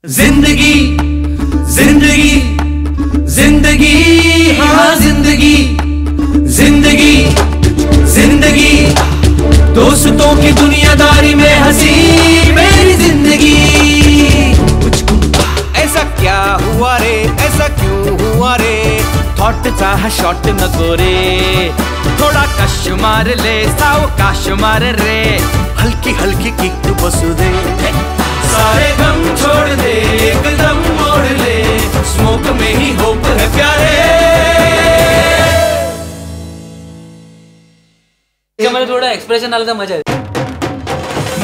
जिंदगी जिंदगी जिंदगी हाँ जिंदगी जिंदगी जिंदगी दोस्तों की दुनियादारी में हंसी मेरी जिंदगी। ऐसा क्या हुआ रे, ऐसा क्यों हुआ रे, थॉट चा हा शॉट नको रे, थोडा कश मार ले सावकाश मार रे, हलकी हलकी किक बसू दे, सारे गम छोड़ दे एकदम मोड़ ले, स्मोक में ही होप है प्यारे। मला थोड़ा एक्सप्रेशन आला तर मजा आहे।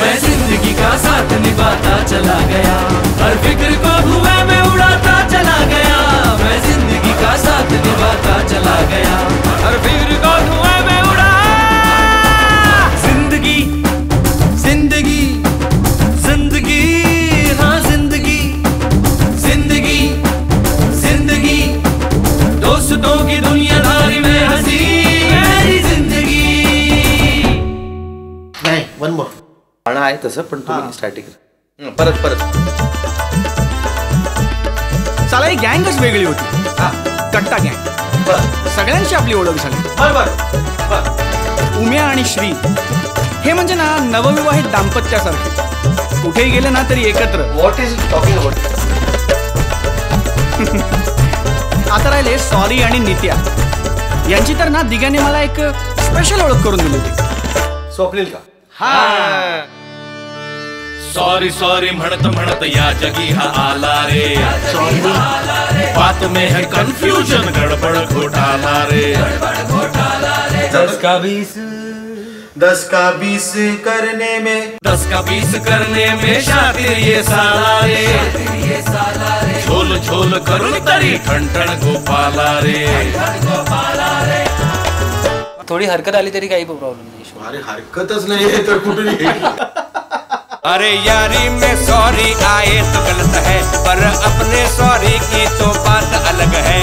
मैं जिंदगी का साथ निभाता चला गया, हर फिक्र को धुएं में उड़ाता चला गया, मैं जिंदगी का साथ निभाता चला गया, हर फिक्र को धुएं में उड़ा। जिंदगी जिंदगी जिंदगी हाँ जिंदगी जिंदगी जिंदगी दोस्तों की दुनियादारी में हंसी मेरी जिंदगी। नाही वन मोर गाणं आहे तसं पण तुम्ही स्टॅटिक परत परत साला ही गँगच वेगळी होती, कट्टा गँग, सगळ्यांची आपली ओळख झाली। उम्या आणि श्री हे म्हणजे ना नवविवाहित दाम्पत्यासारखे, कुठेही गेले ना तरी एकत्र। What is talking about? आता राहिले सॉरी आणि नित्या, यांची तर ना दिग्याने मला एक स्पेशल ओळख करून दिली होती। स्वप्नील का? सॉरी सॉरी म्हणत म्हणत या जगी हा आला रे, बात में है कंफ्यूजन गड़बड़ घोटाला रे, 10 का 20 करने में 10 का 20 करने में शातिर ये साला रे, झोल झोल करून तरी ठण ठण गोपाला रे। थोडी हरकत आली तरी काही प्रॉब्लेम नाही। अरे हरकतच नाही आहे तर कुठे अरे यारी में सॉरी आए तो गलत है, पर अपने सॉरी की तो बात अलग है।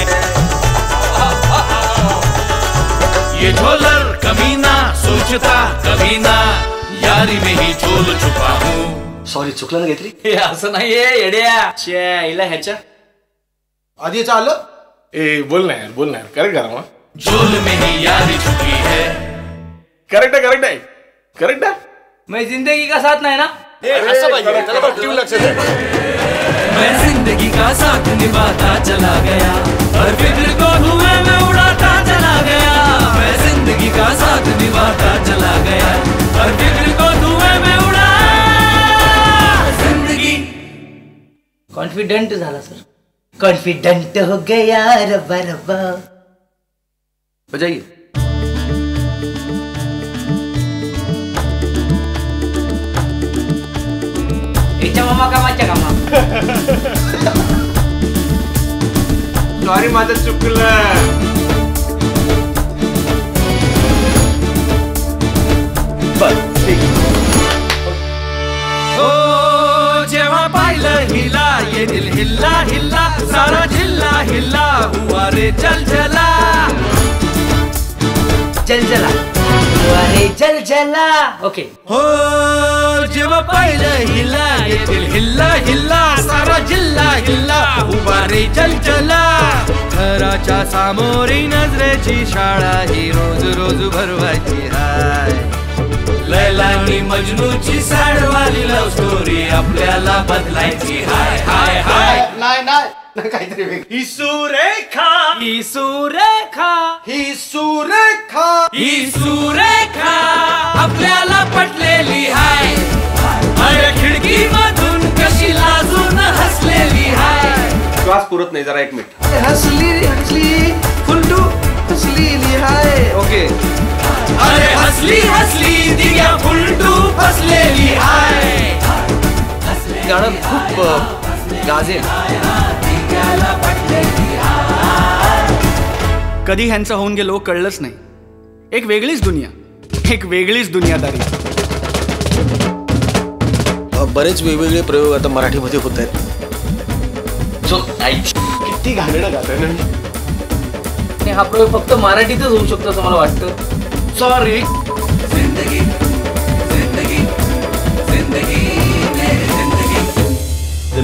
ये झोलर कमीना सोचता कभी ना, यारी में ही झोल छुपा हूँ। सॉरी चुकलं ना घेतली? हे असं नाहीये येड्या, हिला ह्याच्या आधी चाललं ए बोल ना यार करेक्ट करा मग। झोल में ही यारी छुपी है, करेक्ट आहे मैं जिंदगी का साथ नाही ना, असं पाहिजे त्याला पण ट्यून लक्षात आहे। मैं जिंदगी का साथ निभाता चला गया, हर फिक्र को धुएं में उड़ाता चला गया, मैं जिंदगी का साथ निभाता चला गया, हर फिक्र को धुएं में उड़ा जिंदगी। कॉन्फिडेंट झाला सर, कॉन्फिडेंट हो गया रब्बा रब्बा। बजाइए। याच्या मामा कामाच्या कामा। सॉरी माझं चुकलं। हो जेव्हा पाहिलं हिला ये दिल हिल्ला हिल्ला, सारा जिल्ला हिल्ला हुआ रे जलजला जलजला हुआ रे जलजला। ओके हो जेव्हा पाहिलं हिला ये दिल हिल्ला हिल्ला, सारा जिल्ला हिल्ला हुआ रे जलजला। घराच्या सामोरी नजरेची शाळा ही रोज रोज भरवायची हाय, लैलानी मजनूची सॅडवाली लव्ह स्टोरी आपल्याला बदलायची हाय हाय हाय। नाही काहीतरी वेगळं। ही सुरेखा ही सुरेखा ही सुरेखा ही सुरेखा आपल्याला पटलेली हाय, अरे खिडकी मधून कशी लाजून हसलेली हाय। श्वास पुरत नाही, जरा एक मिनिट। हसली फुलटू हसलेली हाय। ओके अरे हसली हसली दिग्या फुलटू फसलेली हाय। गाणं खूप गाजेल। कधी ह्यांचं होऊन गेलो कळलंच नाही, एक वेगळीच दुनिया, एक वेगळीच दुनियादारी। बरेच वेगवेगळे प्रयोग आता मराठीमध्ये होत आहेत। किती घाणेरडं गातं ना। आणि हा प्रयोग फक्त मराठीतच होऊ शकतो असं मला वाटतं। सॉरी जिंदगी जिंदगी जिंदगी मेरी जिंदगी।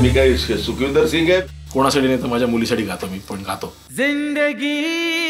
मी काय सुखविंदर सिंग आहे. कोणासाठी नाही तर माझ्या मुलीसाठी गातो मी, पण गातो. जिंदगी